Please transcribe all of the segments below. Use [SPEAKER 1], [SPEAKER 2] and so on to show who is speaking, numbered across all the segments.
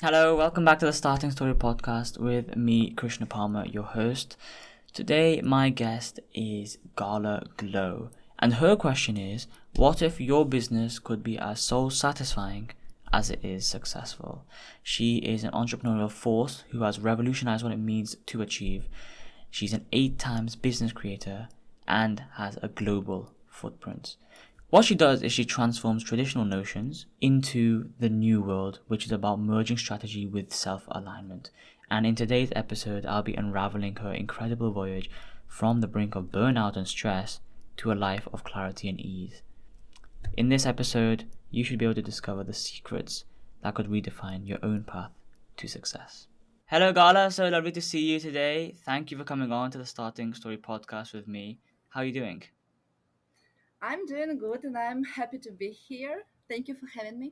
[SPEAKER 1] Hello, welcome back to the Starting Story podcast with me, Krishna Palmer, your host. Today, my guest is Gala Glow, and her question is: what if your business could be as soul satisfying as it is successful? She is an entrepreneurial force who has revolutionized what it means to achieve. She's an 8 times business creator and has a global footprint. What she does is she transforms traditional notions into the new world, which is about merging strategy with self alignment. And in today's episode, I'll be unraveling her incredible voyage from the brink of burnout and stress to a life of clarity and ease. In this episode, you should be able to discover the secrets that could redefine your own path to success. Hello, Gala. So lovely to see you today. Thank you for coming on to the Starting Story podcast with me. How are you doing?
[SPEAKER 2] I'm doing good and I'm happy to be here. Thank you for having me.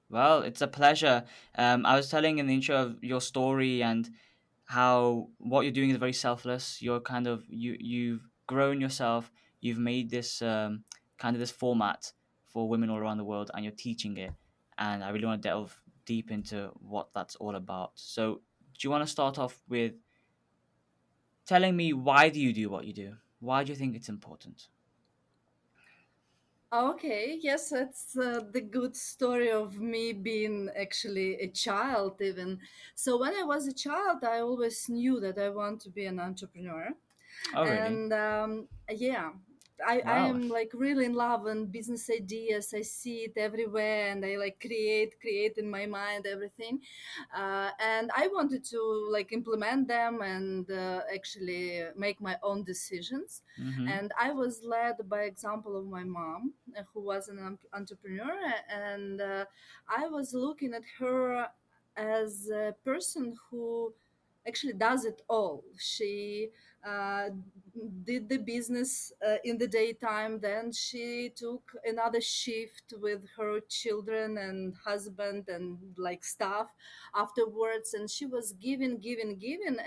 [SPEAKER 1] Well, it's a pleasure. I was telling in the intro of your story and how what you're doing is very selfless. You're kind of you've grown yourself. You've made this kind of this format for women all around the world, and you're teaching it. And I really want to delve deep into what that's all about. So, do you want to start off with telling me why do you do what you do? Why do you think it's important?
[SPEAKER 2] Okay, yes, it's the good story of me being actually a child, even. So, when I was a child, I always knew that I want to be an entrepreneur.
[SPEAKER 1] Oh, really?
[SPEAKER 2] And yeah, I
[SPEAKER 1] Wow.
[SPEAKER 2] am like really in love and business ideas. I see it everywhere and I like create in my mind everything. And I wanted to like implement them and actually make my own decisions.
[SPEAKER 1] Mm-hmm.
[SPEAKER 2] And I was led by example of my mom, who was an entrepreneur. And I was looking at her as a person who actually does it all. She uh, did the business in the daytime, then she took another shift with her children and husband and like staff afterwards, and she was giving,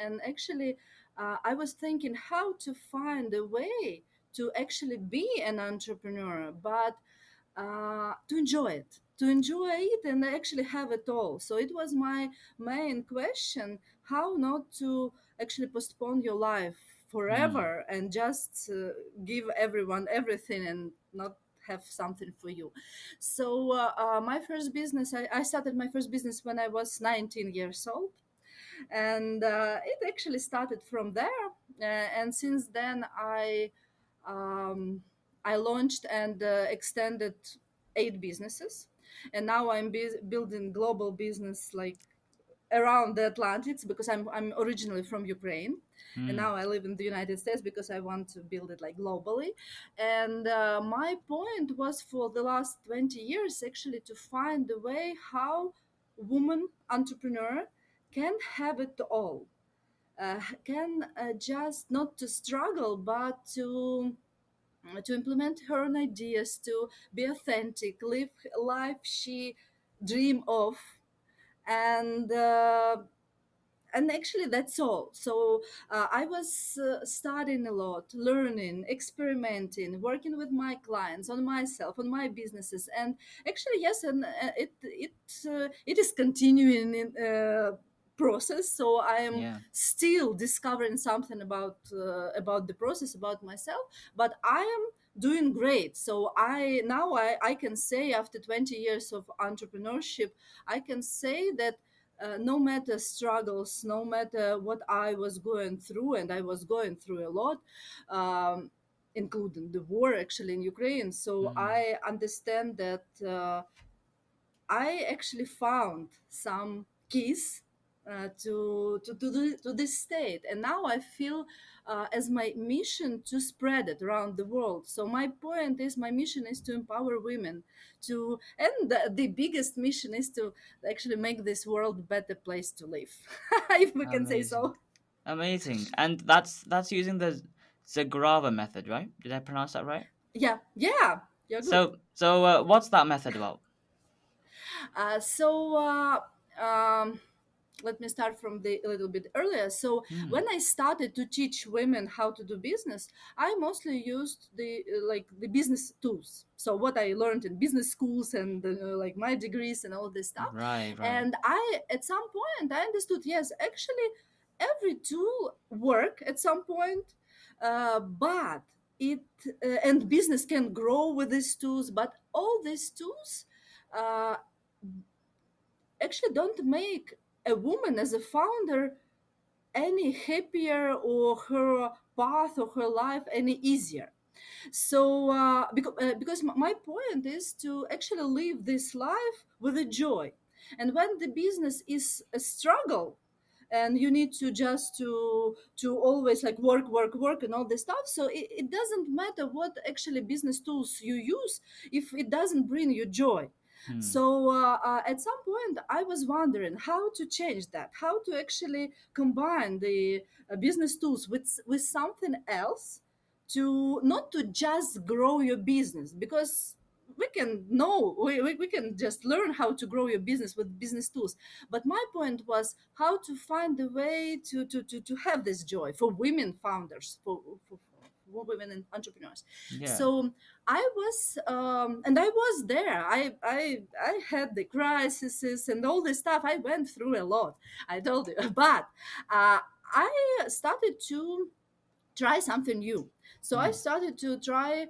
[SPEAKER 2] and actually I was thinking how to find a way to actually be an entrepreneur, but to enjoy it and actually have it all. So it was my main question: how not to actually postpone your life
[SPEAKER 1] Mm.
[SPEAKER 2] forever and just give everyone everything and not have something for you. So my first business, I started my first business when I was 19 years old, and it actually started from there. And since then um, I launched and extended 8 businesses, and now I'm building global business like around the Atlantics, because I'm originally from Ukraine, and
[SPEAKER 1] Mm.
[SPEAKER 2] now I live in the United States because I want to build it like globally. And my point was for the last 20 years actually to find a way how woman entrepreneur can have it all, can just not to struggle but to implement her own ideas, to be authentic, live life she dream of, and actually that's all. So I was studying a lot, learning, experimenting, working with my clients, on myself, on my businesses, and actually yes, and it is continuing in process. So I am
[SPEAKER 1] Yeah.
[SPEAKER 2] still discovering something about the process, about myself, but I am doing great. So I can say, after 20 years of entrepreneurship, I can say that no matter struggles, no matter what I was going through, and I was going through a lot, including the war actually in Ukraine. So
[SPEAKER 1] Mm.
[SPEAKER 2] I understand that I actually found some keys to this state, and now I feel as my mission to spread it around the world. So my point is, my mission is to empower women to, and the biggest mission is to actually make this world a better place to live, if we can say
[SPEAKER 1] Amazing.
[SPEAKER 2] so.
[SPEAKER 1] Amazing. And that's using the Zagrava method, right? Did I pronounce that right?
[SPEAKER 2] Yeah, yeah, you're good.
[SPEAKER 1] So what's that method about?
[SPEAKER 2] So um, let me start from the a little bit earlier. So
[SPEAKER 1] Hmm.
[SPEAKER 2] when I started to teach women how to do business, I mostly used the like the business tools. So what I learned in business schools and like my degrees and all this stuff.
[SPEAKER 1] Right, right.
[SPEAKER 2] And I at some point I understood, yes, actually every tool work at some point, but it and business can grow with these tools, but all these tools uh, actually don't make a woman as a founder any happier or her path or her life any easier. So because my point is to actually live this life with a joy, and when the business is a struggle and you need to just to always like work and all this stuff, so it doesn't matter what actually business tools you use if it doesn't bring you joy.
[SPEAKER 1] Hmm.
[SPEAKER 2] So at some point I was wondering how to change that, how to actually combine the business tools with something else, to not to just grow your business, because we can know we can just learn how to grow your business with business tools, but my point was how to find a way to have this joy for women founders, for women and entrepreneurs.
[SPEAKER 1] Yeah.
[SPEAKER 2] So I was and I was there, I had the crises and all this stuff, I went through a lot, I told you. But I started to try something new. So I
[SPEAKER 1] Hmm.
[SPEAKER 2] started to try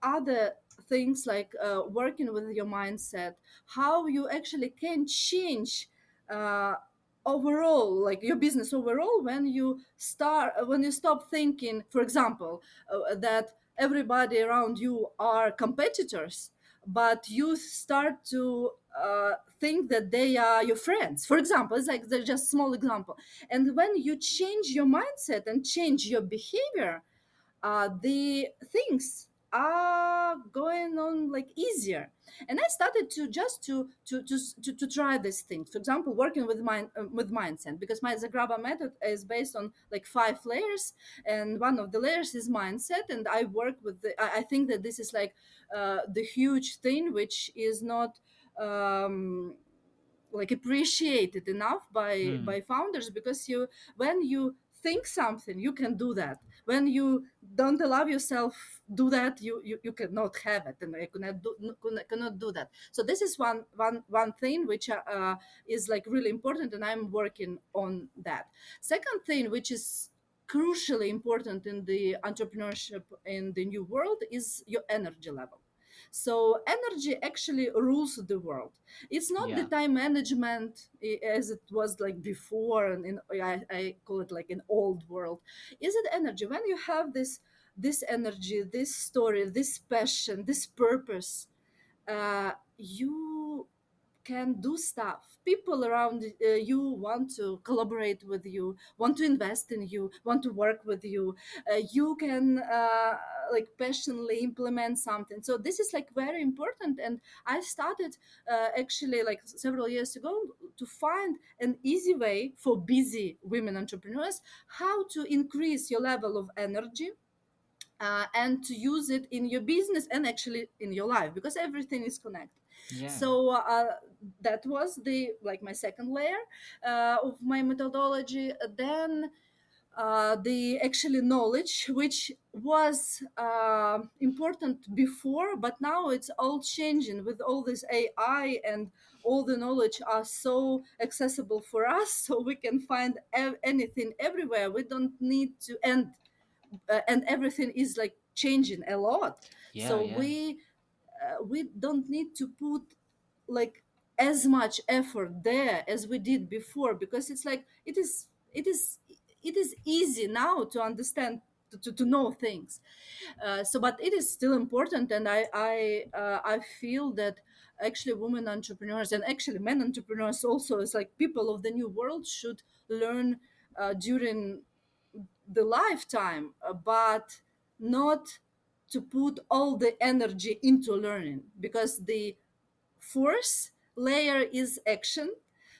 [SPEAKER 2] other things, like working with your mindset, how you actually can change uh, overall, like your business overall, when you start, when you stop thinking, for example, that everybody around you are competitors, but you start to think that they are your friends. For example, it's like they're just small example. And when you change your mindset and change your behavior, the things are going on like easier. And I started to just to try these things, for example, working with mindset, because my Zagrava method is based on like 5 layers, and one of the layers is mindset. And I work with I think that this is like the huge thing which is not um like appreciated enough
[SPEAKER 1] Hmm.
[SPEAKER 2] by founders, because you, when you think something, you can do that. When you don't allow yourself do that, you cannot have it, and I cannot do that. So this is one thing which is like really important, and I'm working on that. Second thing, which is crucially important in the entrepreneurship in the new world, is your energy level. So energy actually rules the world. It's not the
[SPEAKER 1] Yeah.
[SPEAKER 2] time management as it was like before, and I call it like an old world. Is it energy? When you have this energy, this story, this passion, this purpose, you can do stuff. People around you want to collaborate with you, want to invest in you, want to work with you. You can like passionately implement something. So this is like very important. And I started actually like several years ago to find an easy way for busy women entrepreneurs how to increase your level of energy, and to use it in your business and actually in your life, because everything is connected.
[SPEAKER 1] Yeah.
[SPEAKER 2] So that was the like my second layer of my methodology. Then the actually knowledge, which was important before, but now it's all changing with all this AI, and all the knowledge are so accessible for us, so we can find anything everywhere. We don't need to, and everything is like changing a lot.
[SPEAKER 1] Yeah.
[SPEAKER 2] So
[SPEAKER 1] Yeah.
[SPEAKER 2] we don't need to put like as much effort there as we did before, because it's like it is easy now to understand, to know things. So but it is still important, and I feel that actually women entrepreneurs, and actually men entrepreneurs also, is like people of the new world, should learn during the lifetime, but not to put all the energy into learning, because the fourth layer is action.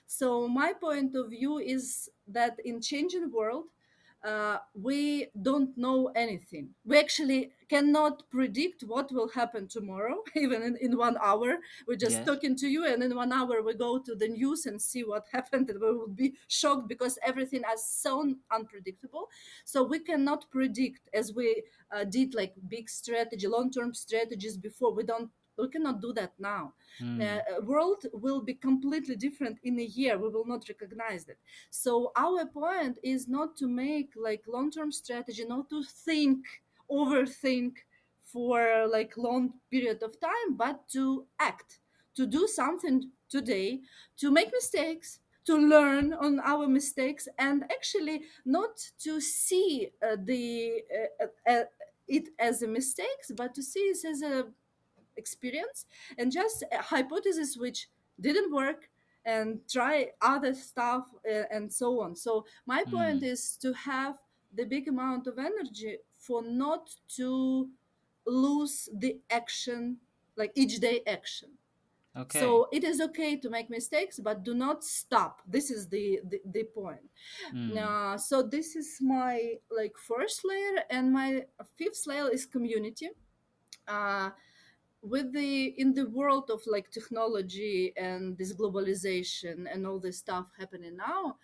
[SPEAKER 2] So my point of view is that in changing world, we don't know anything. We actually cannot predict what will happen tomorrow, even in 1 hour. We're just
[SPEAKER 1] Yes.
[SPEAKER 2] talking to you, and in 1 hour we go to the news and see what happened, and we will be shocked because everything is so unpredictable. So we cannot predict, as we did like big strategy, long-term strategies before. We cannot do that now.
[SPEAKER 1] Mm.
[SPEAKER 2] World will be completely different in a year. We will not recognize that. So our point is not to make like long-term strategy, not to overthink for like long period of time, but to act, to do something today, to make mistakes, to learn on our mistakes, and actually not to see it as a mistakes, but to see it as a experience and just a hypothesis which didn't work, and try other stuff, and so on. So my point
[SPEAKER 1] Mm.
[SPEAKER 2] is to have the big amount of energy for not to lose the action, like each day action.
[SPEAKER 1] Okay.
[SPEAKER 2] So it is okay to make mistakes, but do not stop. This is the point.
[SPEAKER 1] Mm.
[SPEAKER 2] So this is my like first layer, and my fifth layer is community. uh, with the in the world of like technology and this globalization and all this stuff happening now,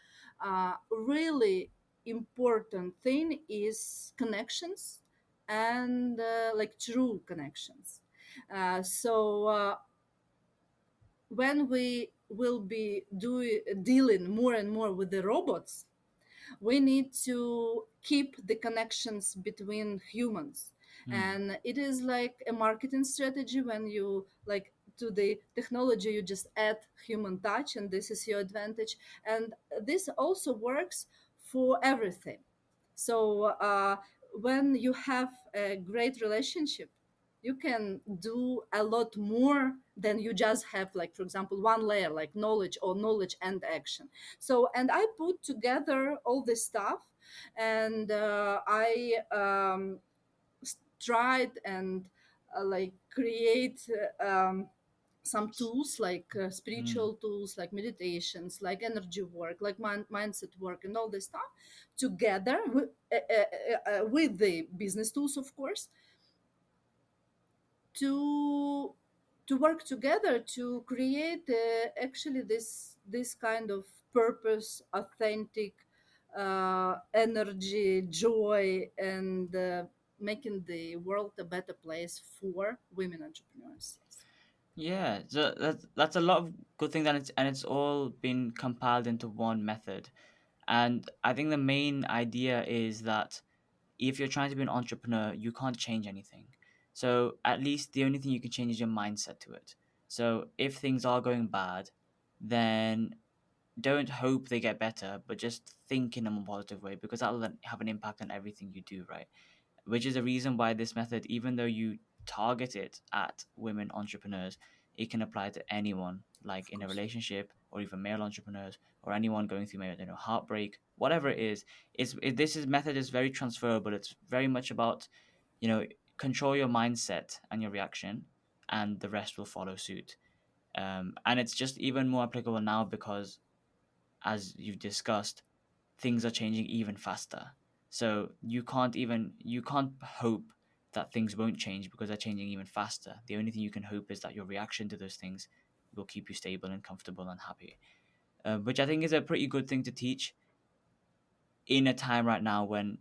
[SPEAKER 2] really important thing is connections, and like true connections. So when we will be dealing more and more with the robots, we need to keep the connections between humans.
[SPEAKER 1] Mm.
[SPEAKER 2] And it is like a marketing strategy. When you like to the technology, you just add human touch, and this is your advantage. And this also works for everything. So when you have a great relationship, you can do a lot more than you just have, like for example, one layer like knowledge, or knowledge and action. So, and I put together all this stuff, and I tried and like create some tools, like
[SPEAKER 1] Mm.
[SPEAKER 2] spiritual tools, like meditations, like energy work, like mindset work, and all this stuff together with the business tools, of course, to work together to create actually this kind of purpose, authentic energy, joy, and making the world a better place for women entrepreneurs. Yes.
[SPEAKER 1] Yeah, so that's a lot of good things, and it's all been compiled into one method. And I think the main idea is that if you're trying to be an entrepreneur, you can't change anything. So at least the only thing you can change is your mindset to it. So if things are going bad, then don't hope they get better, but just think in a more positive way, because that will then have an impact on everything you do, right? Which is the reason why this method, even though you target it at women entrepreneurs, it can apply to anyone, like
[SPEAKER 2] Of
[SPEAKER 1] in a
[SPEAKER 2] course.
[SPEAKER 1] relationship, or even male entrepreneurs, or anyone going through maybe, heartbreak, whatever it is. This is method is very transferable. It's very much about, you know, control your mindset and your reaction, and the rest will follow suit. And it's just even more applicable now because, as you've discussed, things are changing even faster. So you can't hope that things won't change because they're changing even faster. The only thing you can hope is that your reaction to those things will keep you stable and comfortable and happy. Which I think is a pretty good thing to teach in a time right now when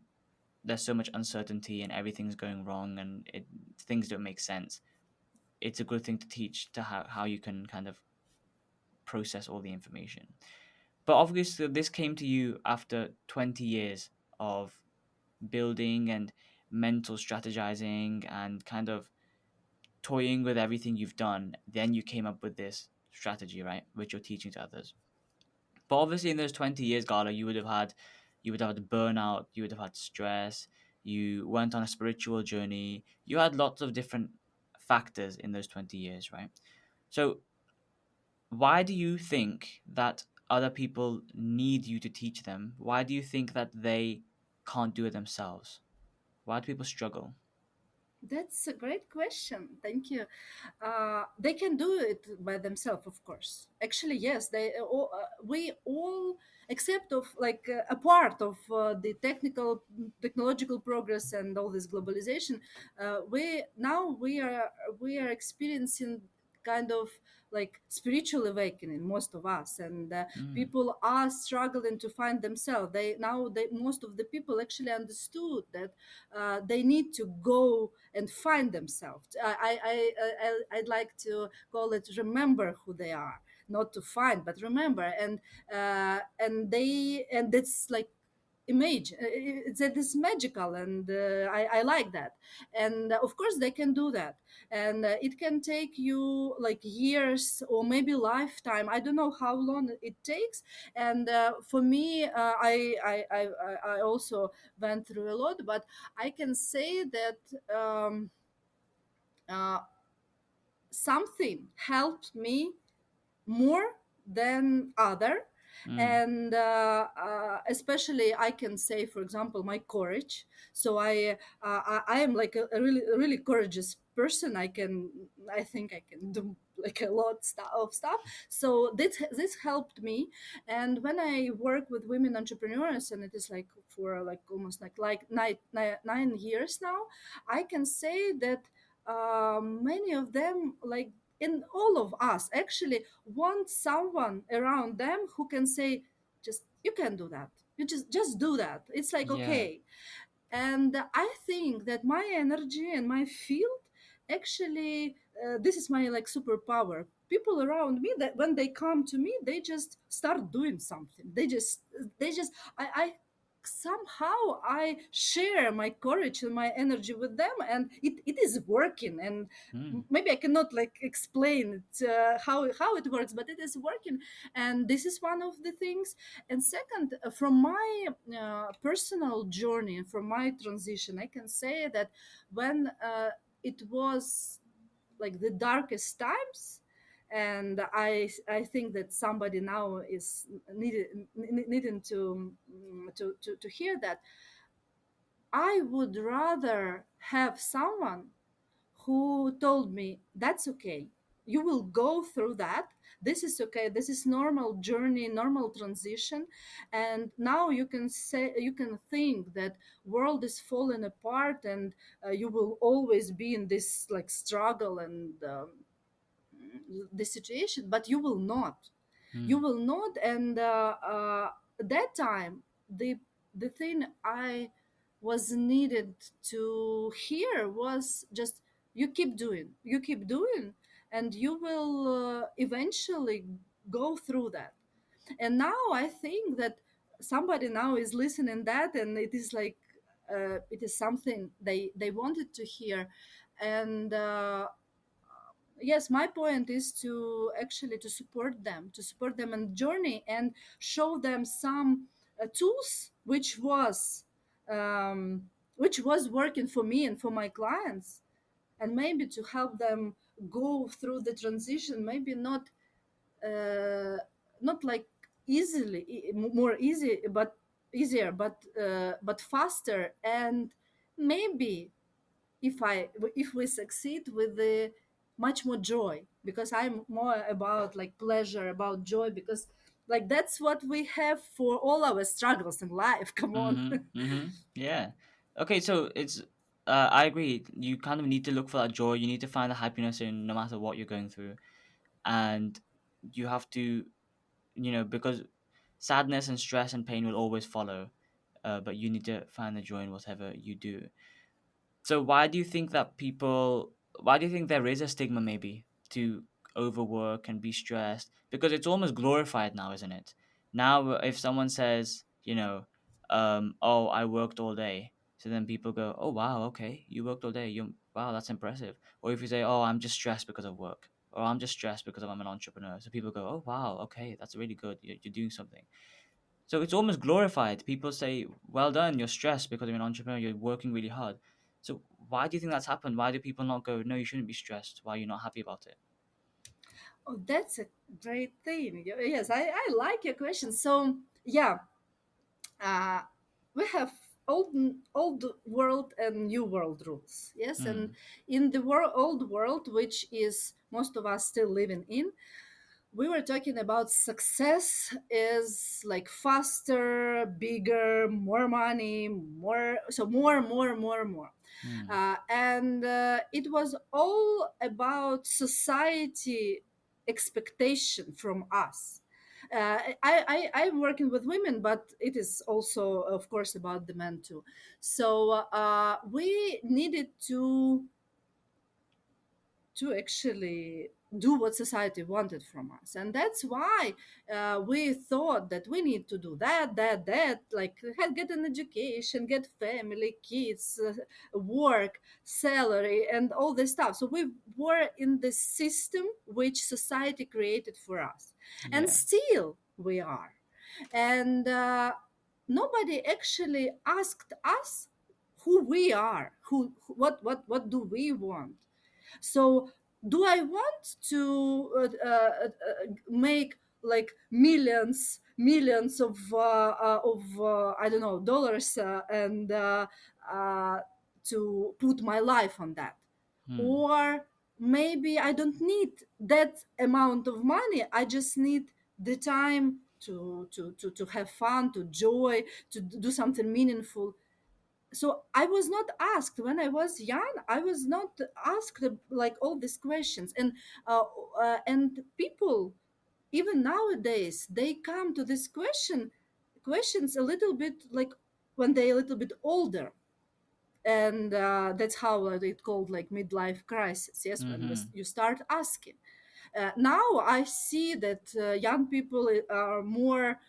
[SPEAKER 1] there's so much uncertainty and everything's going wrong, and things don't make sense. It's a good thing to teach to how you can kind of process all the information. But obviously, this came to you after 20 years of building and mental strategizing and kind of toying with everything you've done. Then you came up with this strategy, right? Which you're teaching to others. But obviously, in those 20 years, Gala, you would have had burnout, you would have had stress, you went on a spiritual journey, you had lots of different factors in those 20 years, right? So, why do you think that other people need you to teach them? Why do you think that they can't do it themselves? Why do people struggle?
[SPEAKER 2] That's a great question. Thank you. They can do it by themselves, of course. Actually, yes. We all. except of like a part of the technological progress and all this globalization. We are experiencing kind of like spiritual awakening, most of us, and
[SPEAKER 1] Mm.
[SPEAKER 2] people are struggling to find themselves. They most of the people actually understood that they need to go and find themselves. I'd like to call it remember who they are, not to find but remember. And it's like image, it's magical, and I like that. And of course they can do that, and it can take you like years or maybe lifetime. I don't know how long it takes. And for me, I also went through a lot, but I can say that uh, something helped me more than other.
[SPEAKER 1] Mm.
[SPEAKER 2] And especially I can say, for example, my courage. So I am like a really courageous person. I think I can do like a lot of stuff. So this helped me. And when I work with women entrepreneurs, and it is like for like almost like 9 years now, I can say that many of them, like in all of us actually, want someone around them who can say, just you can do that, you just do that, it's like
[SPEAKER 1] Yeah.
[SPEAKER 2] okay. And I think that my energy and my field actually, this is my like superpower. People around me, that when they come to me, they just start doing something. They just I somehow I share my courage and my energy with them, and it is working. And
[SPEAKER 1] Mm.
[SPEAKER 2] maybe I cannot like explain it, how it works, but it is working. And this is one of the things. And second, from my personal journey and from my transition, I can say that when it was like the darkest times, and I think that somebody now is needing to hear that, I would rather have someone who told me that's okay, you will go through that, this is okay, this is normal journey, normal transition. And now you can say, you can think that world is falling apart, and you will always be in this like struggle and this situation, but you
[SPEAKER 1] Mm.
[SPEAKER 2] will not. And that time, the thing I was needed to hear was just, you keep doing, and you will eventually go through that. And now I think that somebody now is listening that, and it is like it is something they wanted to hear. And yes, my point is to actually to support them in journey, and show them some tools um, which was working for me and for my clients, and maybe to help them go through the transition, maybe not like easily more easy, but easier, but faster. And maybe if we succeed with the much more joy, because I'm more about like pleasure, about joy, because like that's what we have for all our struggles in life. Come on.
[SPEAKER 1] Mm-hmm. Mm-hmm. Yeah. Okay, so it's I agree. You kind of need to look for that joy. You need to find the happiness in no matter what you're going through. And you have to, because sadness and stress and pain will always follow. But you need to find the joy in whatever you do. So why do you think there is a stigma maybe to overwork and be stressed? Because it's almost glorified now, isn't it? Now, if someone says, oh, I worked all day, so then people go, oh, wow, okay, you worked all day. Wow, that's impressive. Or if you say, oh, I'm just stressed because of work, or I'm just stressed because I'm an entrepreneur. So people go, oh, wow, okay, that's really good. You're doing something. So it's almost glorified. People say, well done, you're stressed because you're an entrepreneur, you're working really hard. So why do you think that's happened? Why do people not go, no, you shouldn't be stressed? Why are you not happy about it?
[SPEAKER 2] Oh, that's a great thing. Yes, I like your question. So yeah, uh, we have old world and new world rules. Yes, and
[SPEAKER 1] Hmm.
[SPEAKER 2] in the old world, which is most of us still living in, we were talking about success is like faster, bigger, more money, more, so more, more, more, more.
[SPEAKER 1] Hmm.
[SPEAKER 2] And it was all about society expectation from us. I'm working with women, but it is also, of course, about the men too. So we needed to actually do what society wanted from us, and that's why we thought that we need to do that, like get an education, get family, kids, work, salary, and all this stuff. So we were in the system which society created for us, and
[SPEAKER 1] Yeah.
[SPEAKER 2] still we are. And nobody actually asked us who we are, what do we want. So do I want to make like millions of I don't know, dollars, and to put my life on that?
[SPEAKER 1] Hmm.
[SPEAKER 2] Or maybe I don't need that amount of money, I just need the time to have fun, to joy, to do something meaningful. So I was not asked when I was young, I was not asked like all these questions. And people even nowadays, they come to this questions a little bit like when they're a little bit older. And that's how it called like midlife crisis. Yes, when
[SPEAKER 1] Mm-hmm.
[SPEAKER 2] you start asking. Now I see that young people are more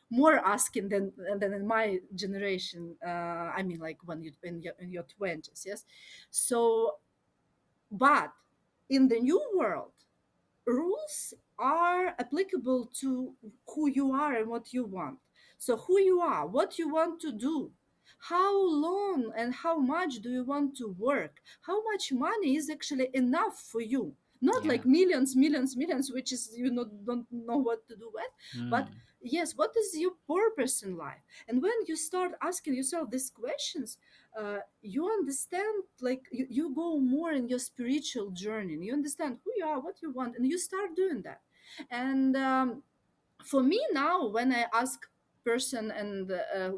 [SPEAKER 2] asking than in my generation. I mean, like when you in your 20s, yes. So, but in the new world, rules are applicable to who you are and what you want. So, who you are, what you want to do, how long and how much do you want to work, how much money is actually enough for you. Not
[SPEAKER 1] Yeah.
[SPEAKER 2] like millions, millions, millions, which is you know don't know what to do with, but
[SPEAKER 1] Hmm.
[SPEAKER 2] yes, what is your purpose in life? And when you start asking yourself these questions, you understand, like you go more in your spiritual journey, and you understand who you are, what you want, and you start doing that. And for me now, when I ask person and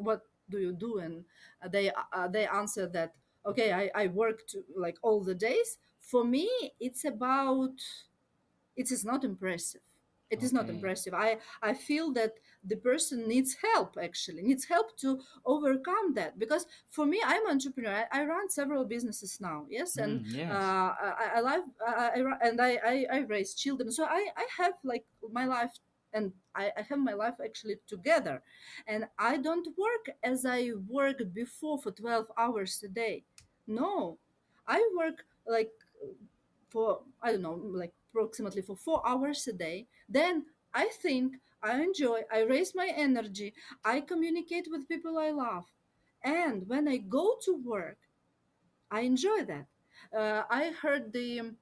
[SPEAKER 2] what do you do, and they answer that, okay, I work to like all the days. For me, it's about, it is not impressive. It is not
[SPEAKER 1] Okay.
[SPEAKER 2] impressive. I feel that the person needs help, actually needs help to overcome that. Because for me, I'm an entrepreneur. I run several businesses now, yes. And
[SPEAKER 1] Hmm. Yes.
[SPEAKER 2] I live and I raise children, so I have like my life, and I have my life actually together. And I don't work as I worked before for 12 hours a day. No, I work like for I don't know, like approximately for 4 hours a day. Then I think, I enjoy, I raise my energy, I communicate with people I love. And when I go to work, I enjoy that. I heard the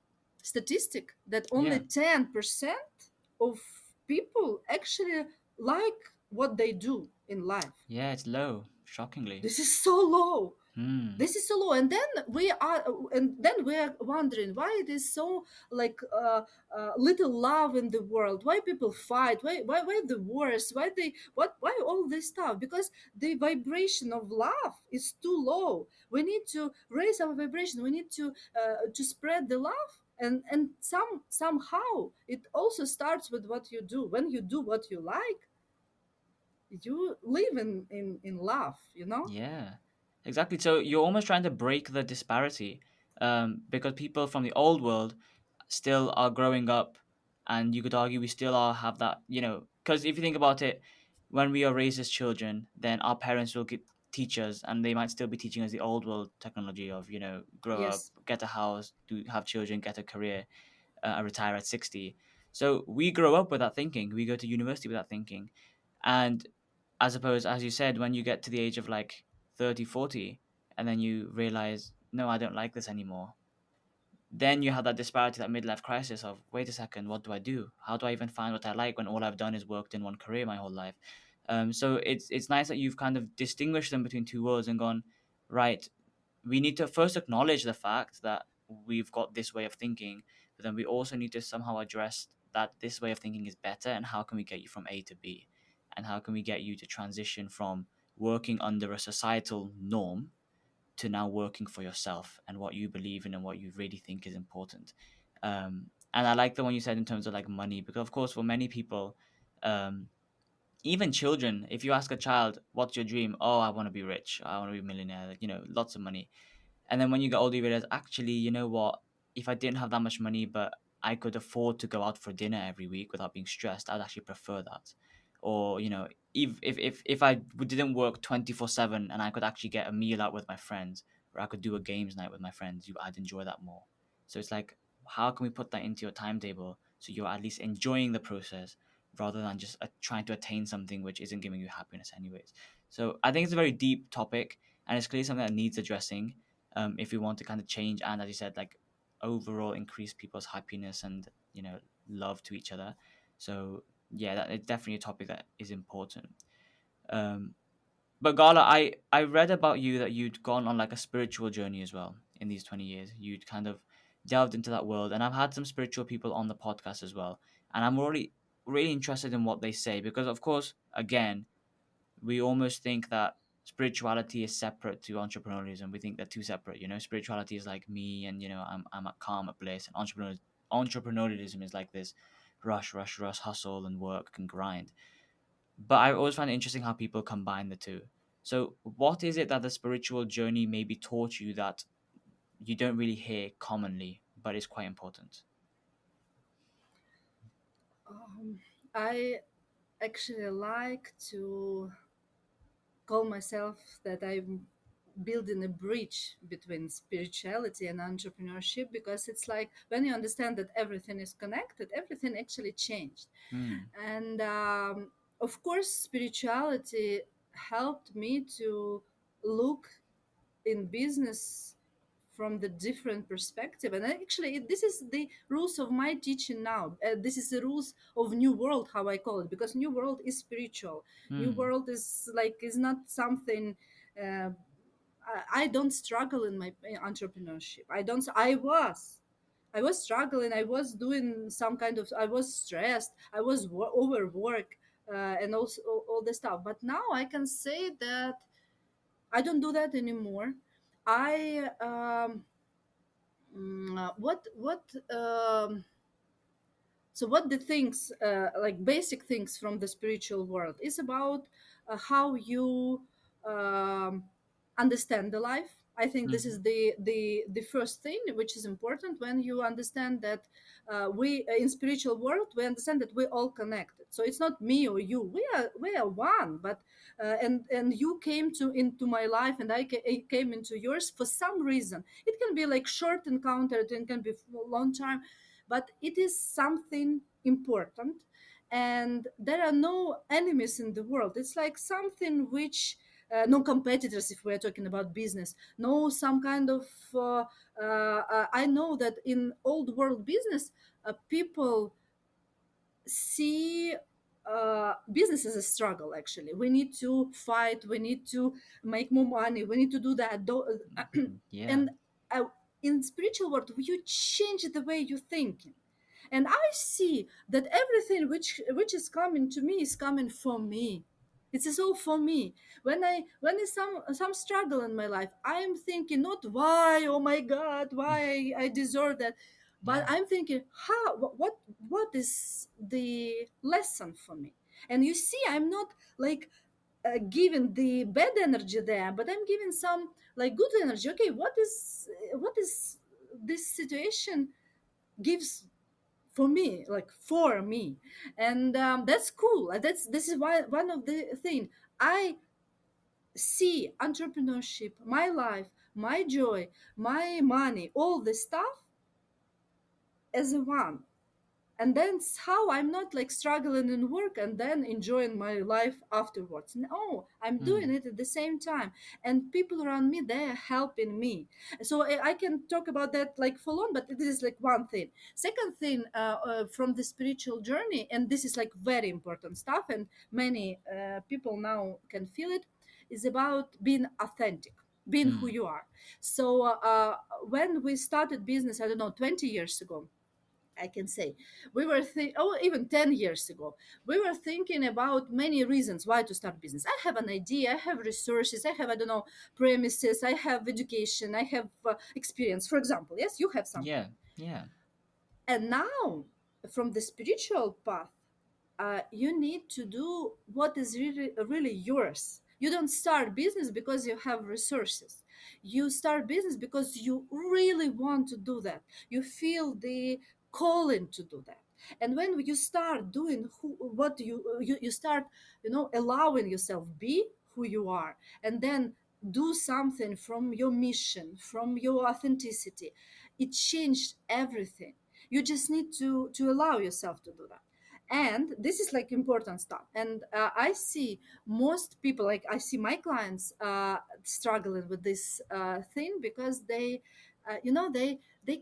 [SPEAKER 2] statistic that only
[SPEAKER 1] Yeah.
[SPEAKER 2] 10% of people actually like what they do in life.
[SPEAKER 1] Yeah. It's low. Shockingly.
[SPEAKER 2] This is so low.
[SPEAKER 1] Hmm.
[SPEAKER 2] This is so low. And then we are wondering why it is so like little love in the world, why people fight, why the wars, why all this stuff. Because the vibration of love is too low. We need to raise our vibration, we need to spread the love. And somehow it also starts with what you do. When you do what you like, you live in love, you know.
[SPEAKER 1] Yeah, exactly. So you're almost trying to break the disparity, because people from the old world still are growing up, and you could argue we still are have that, because if you think about it, when we are raised as children, then our parents will teach us, and they might still be teaching us the old world technology of, grow up,
[SPEAKER 2] Yes.
[SPEAKER 1] get a house, do have children, get a career, retire at 60. So we grow up with that thinking. We go to university with that thinking. And I suppose, as you said, when you get to the age of like 30, 40, and then you realize, no, I don't like this anymore, then you have that disparity, that midlife crisis of, wait a second, what do I do? How do I even find what I like when all I've done is worked in one career my whole life? So it's nice that you've kind of distinguished them between two worlds and gone, right, we need to first acknowledge the fact that we've got this way of thinking, but then we also need to somehow address that this way of thinking is better, and how can we get you from A to B, and how can we get you to transition from working under a societal norm to now working for yourself and what you believe in and what you really think is important. And I like the one you said in terms of like money, because of course for many people, um, even children, if you ask a child, what's your dream? Oh, I want to be rich. I want to be a millionaire. Like, lots of money. And then when you get older, you realize, actually, you know what? If I didn't have that much money, but I could afford to go out for dinner every week without being stressed, I'd actually prefer that. Or, if I didn't work 24/7 and I could actually get a meal out with my friends, or I could do a games night with my friends, I'd enjoy that more. So it's like, how can we put that into your timetable so you're at least enjoying the process rather than just trying to attain something which isn't giving you happiness anyways. So I think it's a very deep topic, and it's clearly something that needs addressing, if we want to kind of change and, as you said, like overall increase people's happiness and love to each other. So yeah, that it's definitely a topic that is important. um but Gala, I read about you that you'd gone on like a spiritual journey as well in these 20 years. You'd kind of delved into that world, and I've had some spiritual people on the podcast as well, and I'm really interested in what they say, because of course, again, we almost think that spirituality is separate to entrepreneurialism. We think they're two separate. Spirituality is like me, and I'm at calm, at bliss, and entrepreneurialism is like this rush, rush, rush, hustle and work and grind. But I always find it interesting how people combine the two. So, what is it that the spiritual journey maybe taught you that you don't really hear commonly, but is quite important?
[SPEAKER 2] Um, I actually like to call myself that I'm building a bridge between spirituality and entrepreneurship, because it's like when you understand that everything is connected, everything actually changed.
[SPEAKER 1] Hmm.
[SPEAKER 2] And of course, spirituality helped me to look in business from the different perspective. And actually this is the rules of my teaching now. This is the rules of new world, how I call it, because new world is spiritual. New
[SPEAKER 1] Hmm.
[SPEAKER 2] world is not something, uh, I don't struggle in my entrepreneurship. I was struggling. I was doing some kind of, I was stressed, I was overwork, and also all the stuff. But now I can say that I don't do that anymore. I what So what the things, like basic things from the spiritual world, is about how you um, understand the life. I think this is
[SPEAKER 1] Hmm.
[SPEAKER 2] the first thing which is important. When you understand that we in spiritual world, we understand that we're all connected. So it's not me or you, we are one. But and you came to into my life, and I came into yours for some reason. It can be like short encounter, it can be for a long time, but it is something important. And there are no enemies in the world. It's like something which, no competitors if we're talking about business, no some kind of I know that in old world business, people see business as a struggle. Actually, we need to fight, we need to make more money, we need to do that.
[SPEAKER 1] Yeah.
[SPEAKER 2] And uh, in spiritual world, you change the way you think. And I see that everything which is coming to me is coming for me. It is all for me. When is some struggle in my life, I'm thinking not why, oh my god, why I deserve that, but
[SPEAKER 1] Yeah.
[SPEAKER 2] I'm thinking how, what is the lesson for me. And you see, I'm not like giving the bad energy there, but I'm giving some like good energy. Okay, what is this situation gives for me, like for me. And that's cool. This is why one of the thing I see entrepreneurship, my life, my joy, my money, all this stuff as a one. And that's how I'm not like struggling in work and then enjoying my life afterwards. No, I'm doing
[SPEAKER 1] Hmm.
[SPEAKER 2] it at the same time, and people around me, they are helping me. So I can talk about that like full on, but this is like one thing. Second thing, from the spiritual journey, and this is like very important stuff, and many people now can feel it, is about being authentic, being who
[SPEAKER 1] Hmm.
[SPEAKER 2] you are. So when we started business, I don't know, 20 years ago, I can say, oh, even 10 years ago, we were thinking about many reasons why to start business. I have an idea, I have resources, I have, I don't know, premises, I have education, I have experience. For example, yes, you have something.
[SPEAKER 1] Yeah, yeah.
[SPEAKER 2] And now, from the spiritual path, you need to do what is really yours. You don't start business because you have resources. You start business because you really want to do that. You feel the calling to do that. And when you start doing what you start, allowing yourself be who you are, and then do something from your mission, from your authenticity, it changed everything. You just need to allow yourself to do that. And this is like important stuff. And I see most people, like I see my clients struggling with this thing, because they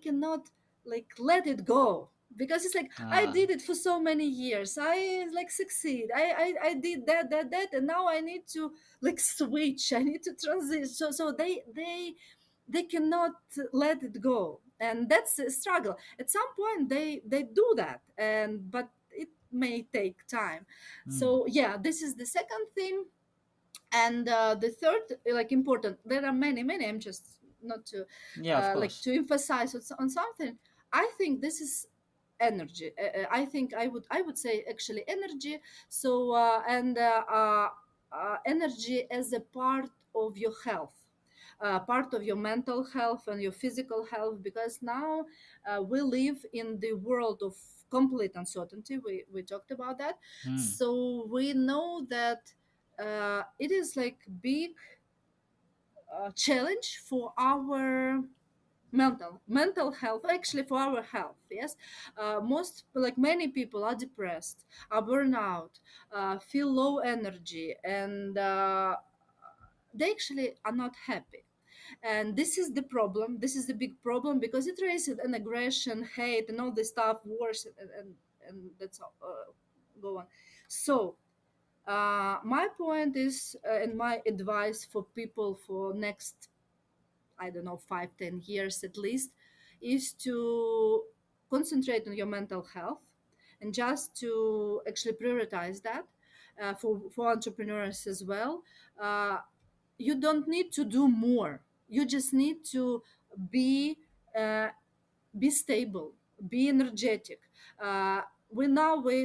[SPEAKER 2] cannot like let it go, because it's like, I
[SPEAKER 1] Ah,
[SPEAKER 2] did it for so many years, I like succeed, I did that, and now I need to like switch, I need to transition. So they cannot let it go, and that's a struggle. At some point they do that, and but it may take time.
[SPEAKER 1] hmm.
[SPEAKER 2] So yeah, this is the second thing. And the third, like, important, there are many, I'm just not to
[SPEAKER 1] Yeah, of
[SPEAKER 2] like
[SPEAKER 1] course.
[SPEAKER 2] to emphasize on something. I think this is energy. I think I would say actually energy. So energy as a part of your health, part of your mental health and your physical health, because now we live in the world of complete uncertainty. We talked about that.
[SPEAKER 1] Hmm.
[SPEAKER 2] So we know that it is like big challenge for our mental health, actually for our health. Yes, most, like many people are depressed, are burnout, feel low energy, and they actually are not happy. And this is the problem, this is the big problem, because it raises an aggression, hate, and all this stuff, wars, and that's all, go on. So my point is, and my advice for people for next, I don't know, 5-10 years at least, is to concentrate on your mental health, and just to actually prioritize that, for entrepreneurs as well. uh, you don't need to do more, you just need to be uh, be stable, be energetic. uh, we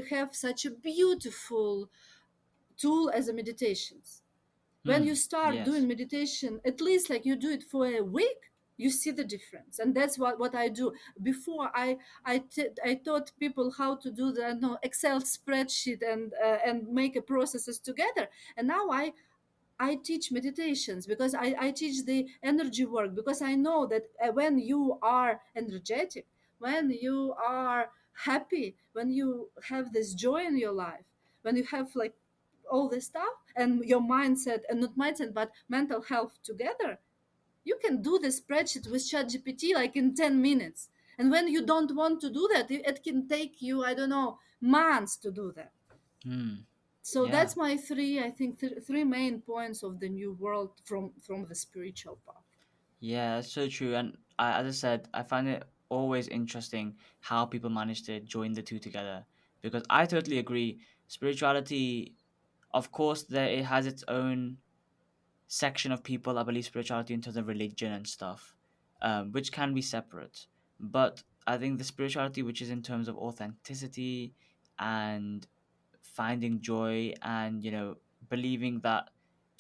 [SPEAKER 2] have such a beautiful tool as a meditations. When you
[SPEAKER 1] Hmm.
[SPEAKER 2] start doing
[SPEAKER 1] Yes.
[SPEAKER 2] meditation, at least like you do it for a week, you see the difference. And that's what I do. Before I taught people how to do the, no, Excel spreadsheet, and make a processes together. And now I teach meditations, because I teach the energy work, because I know that when you are energetic, when you are happy, when you have this joy in your life, when you have like all this stuff, and your mindset, and not mindset but mental health together, you can do the spreadsheet with ChatGPT like in 10 minutes. And when you don't want to do that, it can take you, I don't know, months to do that.
[SPEAKER 1] Hmm.
[SPEAKER 2] So
[SPEAKER 1] Yeah.
[SPEAKER 2] that's my three, I think, three main points of the new world from the spiritual path.
[SPEAKER 1] Yeah, that's so true. And as I said, I find it always interesting how people manage to join the two together, because I totally agree. Spirituality, of course, there it has its own section of people that believe spirituality in terms of religion and stuff, which can be separate. But I think the spirituality, which is in terms of authenticity and finding joy, and believing that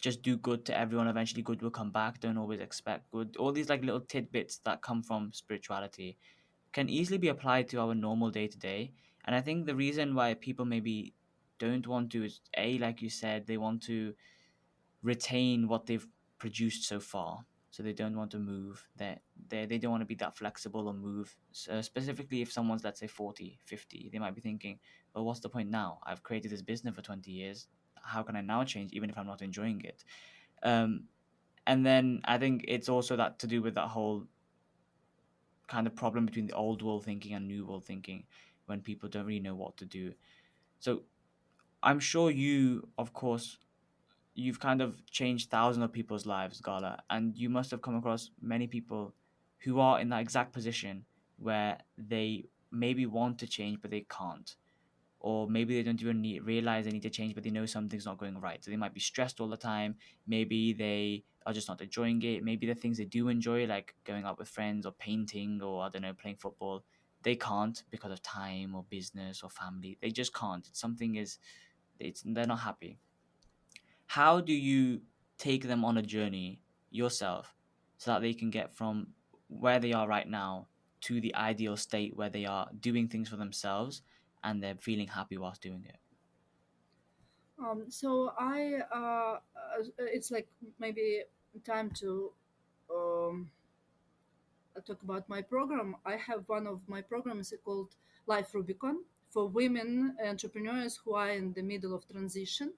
[SPEAKER 1] just do good to everyone, eventually good will come back, don't always expect good, all these like little tidbits that come from spirituality can easily be applied to our normal day to day. And I think the reason why people maybe don't want to is, a, like you said, they want to retain what they've produced so far, so they don't want to move. They don't want to be that flexible or move. So specifically if someone's, let's say, 40, 50, they might be thinking, well, what's the point now? I've created this business for 20 years. How can I now change, even if I'm not enjoying it? um and then I think it's also that to do with that whole kind of problem between the old world thinking and new world thinking, when people don't really know what to do. So I'm sure you, of course, you've kind of changed thousands of people's lives, Gala, and you must have come across many people who are in that exact position where they maybe want to change but they can't, or maybe they don't even realize they need to change, but they know something's not going right. So they might be stressed all the time. Maybe they are just not enjoying it. Maybe the things they do enjoy, like going out with friends or painting or, I don't know, playing football, they can't because of time or business or family. They just can't. Something is, they're not happy. How do you take them on a journey yourself so that they can get from where they are right now to the ideal state where they are doing things for themselves and they're feeling happy whilst doing it?
[SPEAKER 2] So it's like maybe time to um, talk about my program. I have one of my programs called Life Rubicon for women entrepreneurs who are in the middle of transition.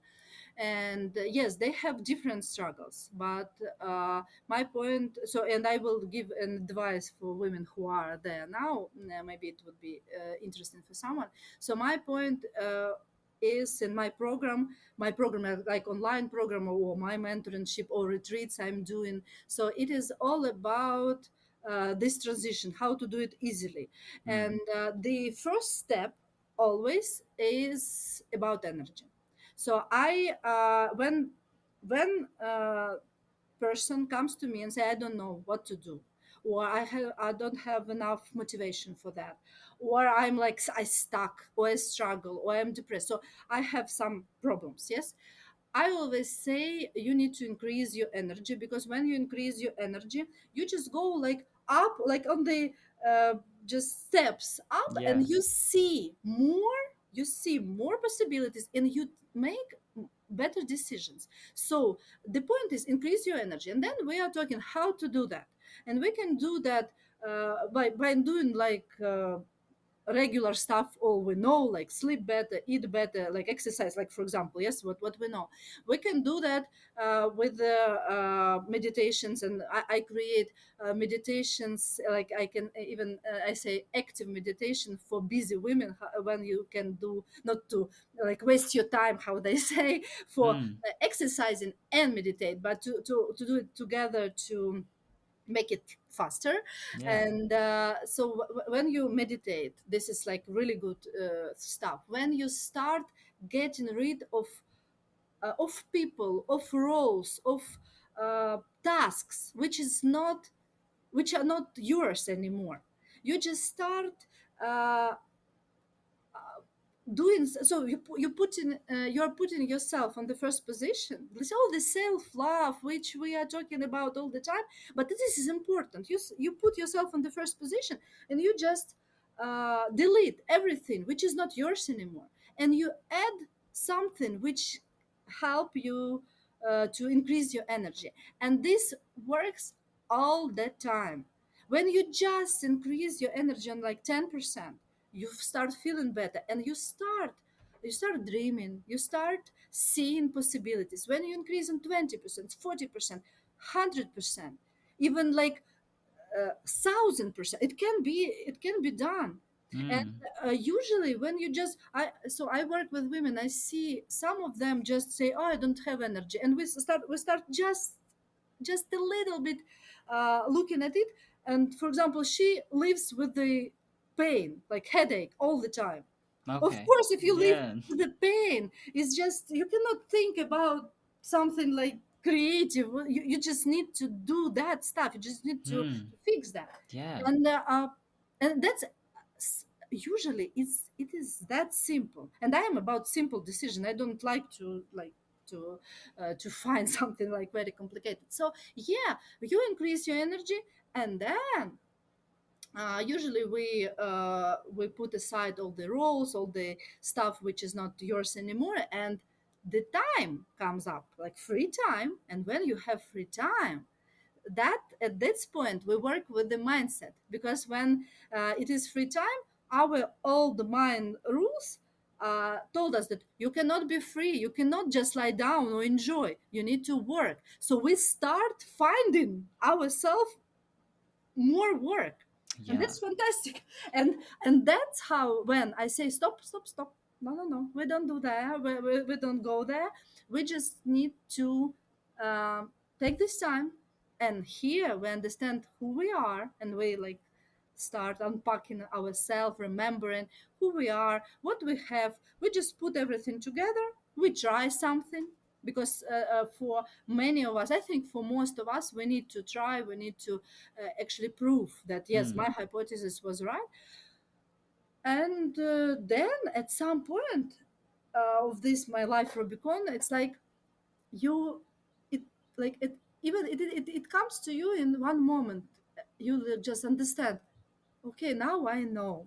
[SPEAKER 2] And yes, they have different struggles, but my point, so, and I will give an advice for women who are there now. Maybe it would be interesting for someone. So my point is, in my program like online program or my mentorship or retreats I'm doing, so it is all about this transition, how to do it easily.
[SPEAKER 1] Mm.
[SPEAKER 2] And the first step always is about energy. So I when person comes to me and say I don't know what to do, or I don't have enough motivation for that, or I'm like I stuck, or I struggle, or I'm depressed, so I have some problems. Yes, I always say you need to increase your energy, because when you increase your energy, you just go like up, like on the uh, just steps up,
[SPEAKER 1] Yeah.
[SPEAKER 2] and you see more possibilities, and you make better decisions. So the point is increase your energy, and then we are talking how to do that, and we can do that by doing like regular stuff all we know, like sleep better, eat better, like exercise, like for example, yes, what we know. We can do that with the meditations, and I create meditations, like I can even I say active meditation for busy women, when you can do not to like waste your time, how they say, for
[SPEAKER 1] Mm.
[SPEAKER 2] exercising and meditate, but to do it together, to make it faster.
[SPEAKER 1] Yeah.
[SPEAKER 2] And so when you meditate, this is like really good stuff. When you start getting rid of people, of roles, of tasks which are not yours anymore, you just start uh, so you're putting yourself on the first position. There's all the self-love which we are talking about all the time, but this is important. You put yourself on the first position, and you just delete everything which is not yours anymore, and you add something which help you to increase your energy. And this works all the time. When you just increase your energy on like 10%, you start feeling better, and you start dreaming, you start seeing possibilities. When you increase on 20%, 40%, 100%, even like 1,000%, it can be done. And
[SPEAKER 1] Mm.
[SPEAKER 2] usually when you just I work with women, I see some of them just say, oh, I don't have energy, and we start just a little bit looking at it. And for example, she lives with the pain, like headache all the time. Of
[SPEAKER 1] Okay.
[SPEAKER 2] course, if you live
[SPEAKER 1] Yeah.
[SPEAKER 2] with the pain, it's just you cannot think about something like creative. You just need to do that stuff. You just need to
[SPEAKER 1] Mm.
[SPEAKER 2] fix that.
[SPEAKER 1] Yeah.
[SPEAKER 2] And that's usually it is that simple. And I am about simple decision. I don't like to find something like very complicated. So yeah, you increase your energy, and then usually we put aside all the roles, all the stuff which is not yours anymore, and the time comes up, like free time. And when you have free time, that at this point we work with the mindset, because when it is free time, our old mind rules told us that you cannot be free, you cannot just lie down or enjoy, you need to work. So we start finding ourselves more work, and
[SPEAKER 1] Yeah.
[SPEAKER 2] that's fantastic. And that's how, when I say stop, stop, stop, no, no, no, we don't do that, we don't go there. We just need to take this time, and here we understand who we are, and we like start unpacking ourselves, remembering who we are, what we have. We just put everything together, we try something. Because for many of us, I think for most of us, we need to try, we need to actually prove that yes,
[SPEAKER 1] Hmm.
[SPEAKER 2] my hypothesis was right. And then at some point of this my life Rubicon, it's like you it like it even it comes to you in one moment. You will just understand, okay, now I know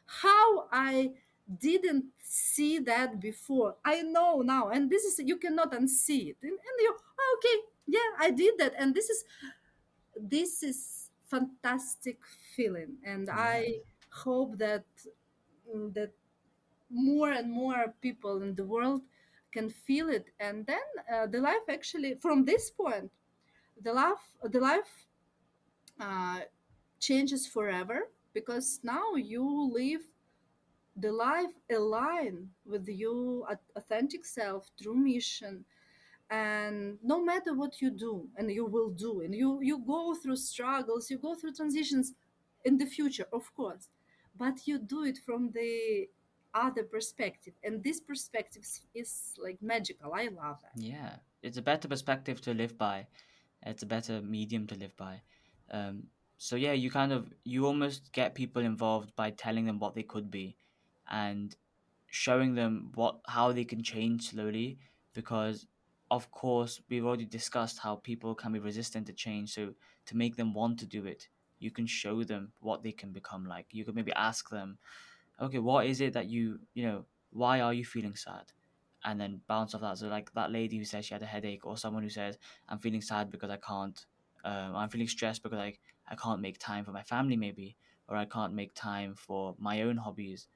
[SPEAKER 2] how I didn't see that before. I know now, and this is, you cannot unsee it. And you, "Oh, okay, yeah, I did that." And this is fantastic feeling, and
[SPEAKER 1] Yeah.
[SPEAKER 2] I hope that that more and more people in the world can feel it. And then the life actually, from this point, the life uh, changes forever, because now you live the life aligned with your authentic self, true mission. And no matter what you do, and you will do, and you go through struggles, you go through transitions in the future, of course, but you do it from the other perspective, and this perspective is like magical. I love that.
[SPEAKER 1] Yeah. It's a better perspective to live by. It's a better medium to live by. Um, so yeah, you almost get people involved by telling them what they could be, and showing them what how they can change slowly. Because of course we've already discussed how people can be resistant to change. So to make them want to do it, you can show them what they can become like. You could maybe ask them, okay, what is it that why are you feeling sad? And then bounce off that. So like that lady who says she had a headache, or someone who says, I'm feeling sad because I can't, I'm feeling stressed because I can't make time for my family maybe, or I can't make time for my own hobbies.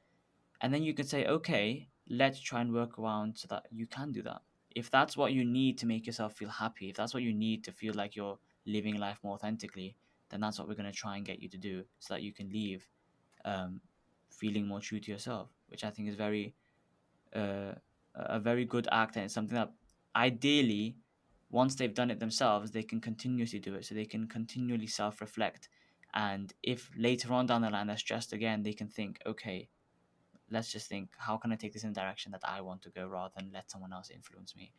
[SPEAKER 1] And then you can say, okay, let's try and work around so that you can do that. If that's what you need to make yourself feel happy, if that's what you need to feel like you're living life more authentically, then that's what we're going to try and get you to do so that you can leave um, feeling more true to yourself, which I think is uh, a very good act, and it's something that ideally, once they've done it themselves, they can continuously do it. So they can continually self-reflect, and if later on down the line they're stressed again, they can think, okay, let's just think, how can I take this in a direction that I want to go rather than let someone else influence me?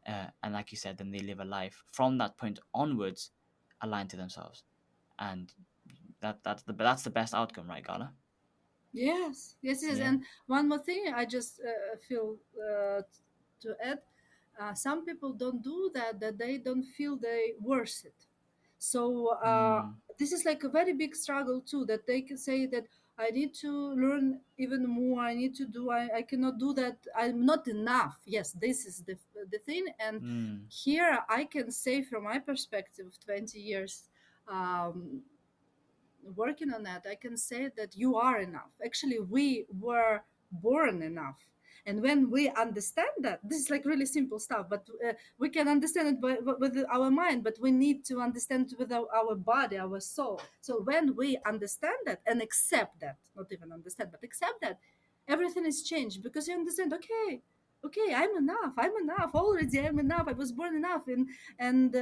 [SPEAKER 1] And like you said, then they live a life from that point onwards aligned to themselves, and that's the best outcome, right, Gala?
[SPEAKER 2] Yes, yes, yes.
[SPEAKER 1] Yeah.
[SPEAKER 2] And one more thing, I just feel to add, some people don't do that, that they don't feel they worth it. So
[SPEAKER 1] Mm,
[SPEAKER 2] this is like a very big struggle too, that they can say that I need to learn even more. I need to do. I cannot do that. I'm not enough. Yes, this is the thing. And
[SPEAKER 1] mm,
[SPEAKER 2] here I can say from my perspective of 20 years. Um, Working on that, I can say that you are enough. Actually, we were born enough. And when we understand that, this is like really simple stuff, but we can understand it with our mind, but we need to understand it with our body, our soul. So when we understand that and accept that, not even understand, but accept that, everything is changed, because you understand, okay, okay, I'm enough already, I'm enough, I was born enough. And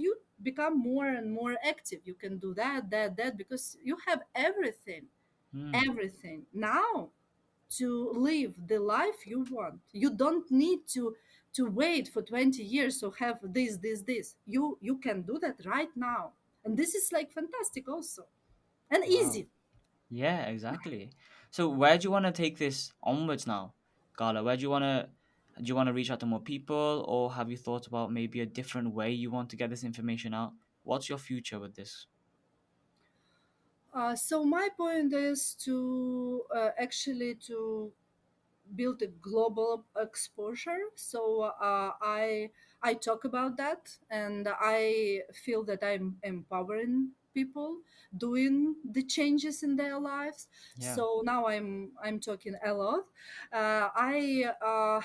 [SPEAKER 2] you become more and more active. You can do that, because you have everything,
[SPEAKER 1] mm.
[SPEAKER 2] everything now to live the life you want. You don't need to wait for 20 years to have this. You can do that right now. And this is like fantastic also, and
[SPEAKER 1] Wow.
[SPEAKER 2] easy.
[SPEAKER 1] Yeah, exactly. So where do you want to take this onwards now, Gala? Where do you want to reach out to more people, or have you thought about maybe a different way you want to get this information out? What's your future with this?
[SPEAKER 2] So my point is to actually to build a global exposure. So I talk about that, and I feel that I'm empowering people, doing the changes in their lives.
[SPEAKER 1] Yeah.
[SPEAKER 2] So now I'm talking a lot. I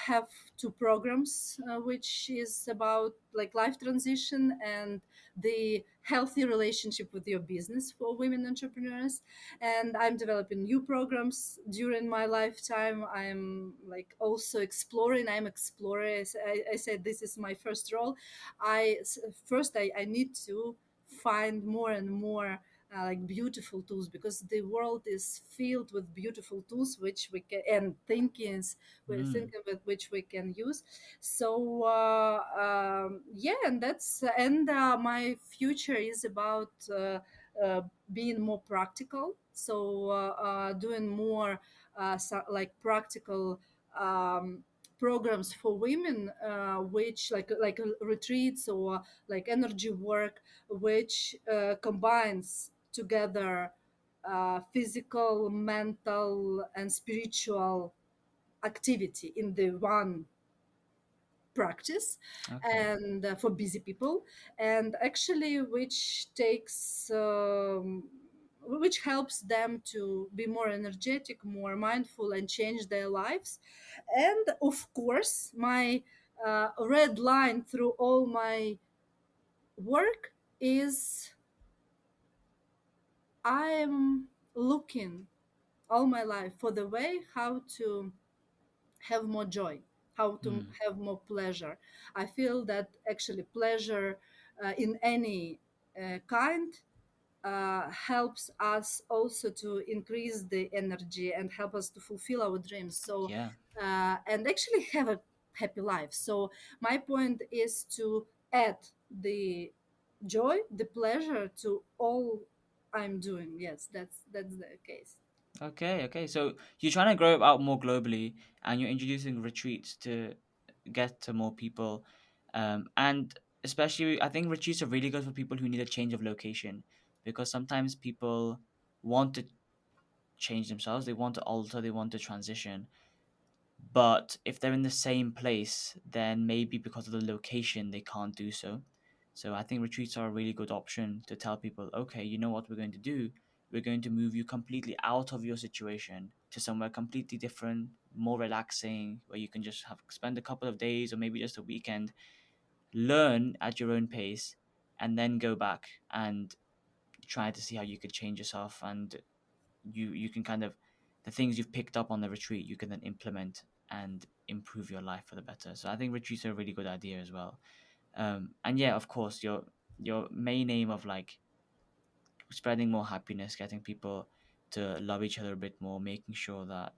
[SPEAKER 2] have two programs, which is about like life transition and the healthy relationship with your business for women entrepreneurs. And I'm developing new programs during my lifetime. I'm like also exploring. I'm explorer. I said this is my first role. First I need to find more and more like beautiful tools, because the world is filled with beautiful tools which we can, and thinkings we
[SPEAKER 1] Mm,
[SPEAKER 2] thinking with which we can use. So yeah, and that's and my future is about uh, being more practical, so doing more like practical programs for women, which like retreats or like energy work, which combines together physical, mental, and spiritual activity in the one practice,
[SPEAKER 1] okay.
[SPEAKER 2] and for busy people, and actually which takes which helps them to be more energetic, more mindful, and change their lives. And of course, my red line through all my work is I'm looking all my life for the way how to have more joy, how to
[SPEAKER 1] Mm,
[SPEAKER 2] have more pleasure. I feel that actually pleasure in any kind helps us also to increase the energy and help us to fulfill our dreams. So,
[SPEAKER 1] yeah.
[SPEAKER 2] and actually have a happy life. So, my point is to add the joy, the pleasure to all I'm doing. Yes, that's the case.
[SPEAKER 1] Okay, okay. So you're trying to grow it out more globally, and you're introducing retreats to get to more people. And especially, I think retreats are really good for people who need a change of location, because sometimes people want to change themselves, they want to alter, they want to transition. But if they're in the same place, then maybe because of the location, they can't do so. So I think retreats are a really good option to tell people, okay, you know what we're going to do? We're going to move you completely out of your situation to somewhere completely different, more relaxing, where you can just have spend a couple of days or maybe just a weekend, learn at your own pace, and then go back and try to see how you could change yourself. And you can kind of, the things you've picked up on the retreat you can then implement and improve your life for the better. So I think retreats are a really good idea as well. And yeah, of course, your main aim of like spreading more happiness, getting people to love each other a bit more, making sure that,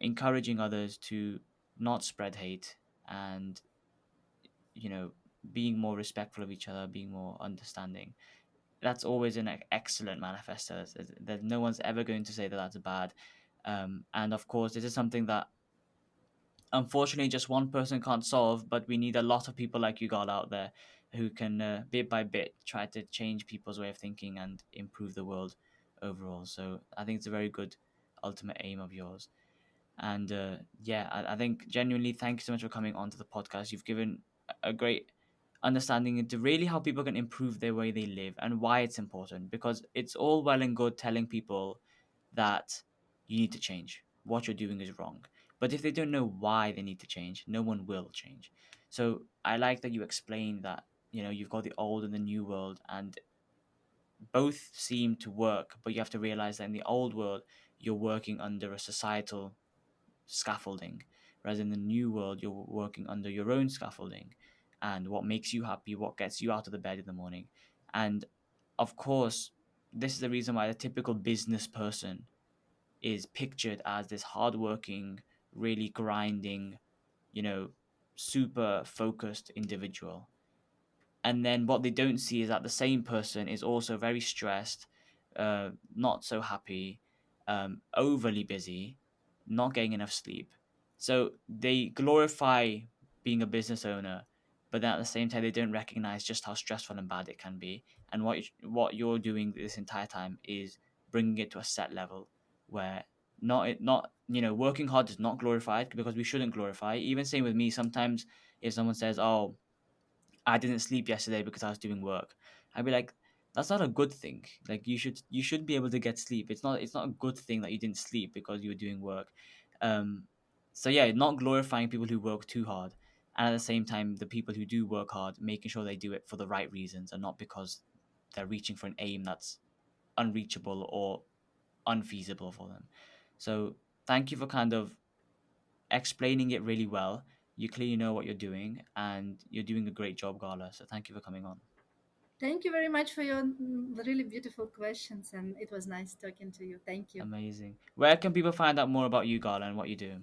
[SPEAKER 1] encouraging others to not spread hate, and you know being more respectful of each other, being more understanding, that's always an excellent manifesto. That no one's ever going to say that that's bad. And of course, this is something that unfortunately just one person can't solve, but we need a lot of people like you got out there who can bit by bit try to change people's way of thinking and improve the world overall. So I think it's a very good ultimate aim of yours. And yeah, I think genuinely, thank you so much for coming onto the podcast. You've given a great understanding into really how people can improve their way they live and why it's important. Because it's all well and good telling people that you need to change, what you're doing is wrong. But if they don't know why they need to change, no one will change. So I like that you explained that, you've got the old and the new world, and both seem to work, but you have to realize that in the old world, you're working under a societal scaffolding, whereas in the new world you're working under your own scaffolding and what makes you happy, what gets you out of the bed in the morning. And of course, this is the reason why the typical business person is pictured as this hardworking, really grinding, you know super focused individual. And then what they don't see is that the same person is also very stressed, not so happy, overly busy, not getting enough sleep. So they glorify being a business owner, but then at the same time they don't recognize just how stressful and bad it can be. And what you're doing this entire time is bringing it to a set level where not working hard is not glorified, because we shouldn't glorify. Even same with me, sometimes if someone says, "Oh, I didn't sleep yesterday because I was doing work," I'd be like, that's not a good thing. Like you should be able to get sleep. It's not a good thing that you didn't sleep because you were doing work. Um so yeah, not glorifying people who work too hard, and at the same time the people who do work hard, making sure they do it for the right reasons and not because they're reaching for an aim that's unreachable or unfeasible for them. So thank you for kind of explaining it really well. You clearly know what you're doing, and you're doing a great job, Gala. So thank you for coming on.
[SPEAKER 2] Thank you very much for your really beautiful questions, and it was nice talking to you. Thank you.
[SPEAKER 1] Amazing. Where can people find out more about you, Gala, and what you do?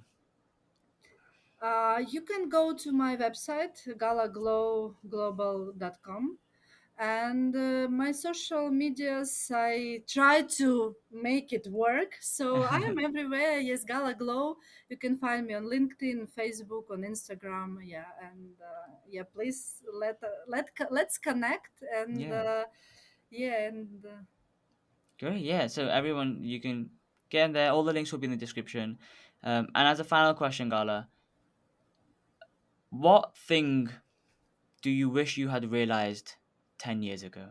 [SPEAKER 2] You can go to my website, galaglowglobal.com, and my social medias, I try to make it work. So I am everywhere. Yes, Gala Glow. You can find me on LinkedIn, Facebook, on Instagram. Yeah, and yeah, please let's connect and
[SPEAKER 1] Yeah.
[SPEAKER 2] yeah, and
[SPEAKER 1] Great. Yeah. So everyone, you can get in there. All the links will be in the description. And as a final question, Gala, what thing do you wish you had realized 10 years ago?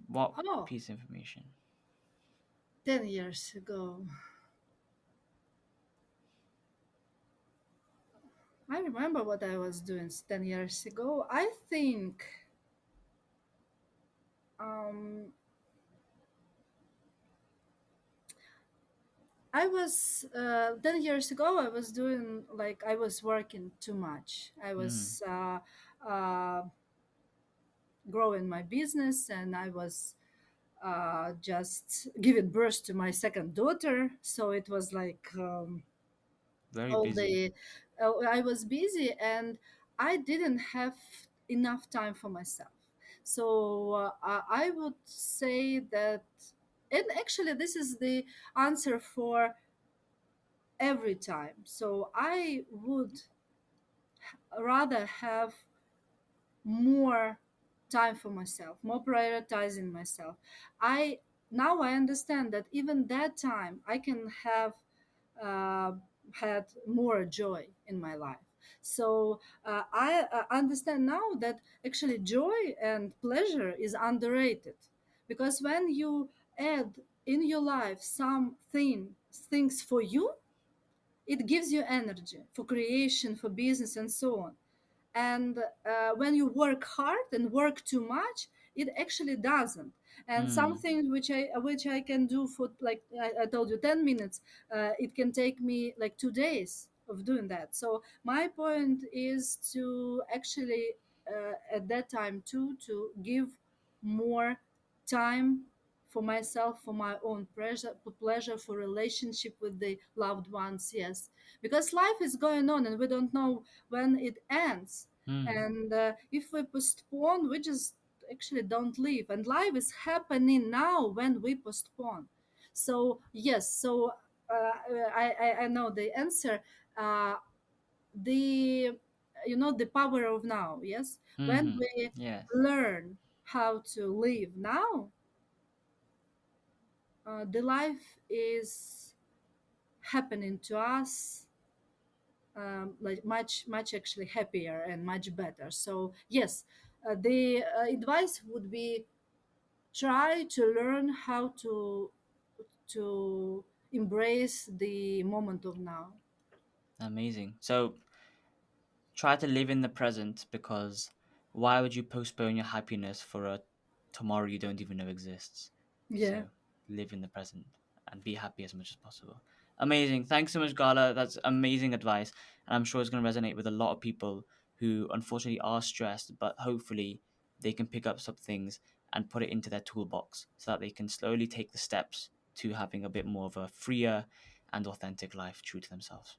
[SPEAKER 1] What
[SPEAKER 2] oh,
[SPEAKER 1] piece of information?
[SPEAKER 2] 10 years ago. I remember what I was doing 10 years ago. I think um, I was 10 years ago. I was doing like I was working too much. I
[SPEAKER 1] Mm,
[SPEAKER 2] was uh, growing my business, and I was just giving birth to my second daughter. So it was like
[SPEAKER 1] very
[SPEAKER 2] all
[SPEAKER 1] busy.
[SPEAKER 2] the I was busy, and I didn't have enough time for myself. So I would say that, and actually, this is the answer for every time. So I would rather have more time for myself, more prioritizing myself. I Now I understand that even that time I can have uh, had more joy in my life. So I understand now that actually joy and pleasure is underrated, because when you add in your life things for you, it gives you energy for creation, for business, and so on. And when you work hard and work too much, it actually doesn't. And
[SPEAKER 1] Mm,
[SPEAKER 2] something which I can do for, like I told you, 10 minutes, it can take me like 2 days of doing that. So my point is to actually at that time too, to give more time for myself, for my own pleasure, for relationship with the loved ones. Yes, because life is going on and we don't know when it ends.
[SPEAKER 1] mm,
[SPEAKER 2] And if we postpone, we just actually don't live. And life is happening now when we postpone. So yes, so I know the answer. Uh, the the power of now. Yes, when
[SPEAKER 1] mm-hmm.
[SPEAKER 2] we
[SPEAKER 1] Yes.
[SPEAKER 2] learn how to live now, the life is happening to us like much actually happier and much better. So yes, the advice would be try to learn how to embrace the moment of now.
[SPEAKER 1] Amazing. So try to live in the present, because why would you postpone your happiness for a tomorrow you don't even know exists?
[SPEAKER 2] Yeah.
[SPEAKER 1] So live in the present and be happy as much as possible. Amazing. Thanks so much, Gala. That's amazing advice. And I'm sure it's going to resonate with a lot of people who unfortunately are stressed, but hopefully they can pick up some things and put it into their toolbox so that they can slowly take the steps to having a bit more of a freer and authentic life true to themselves.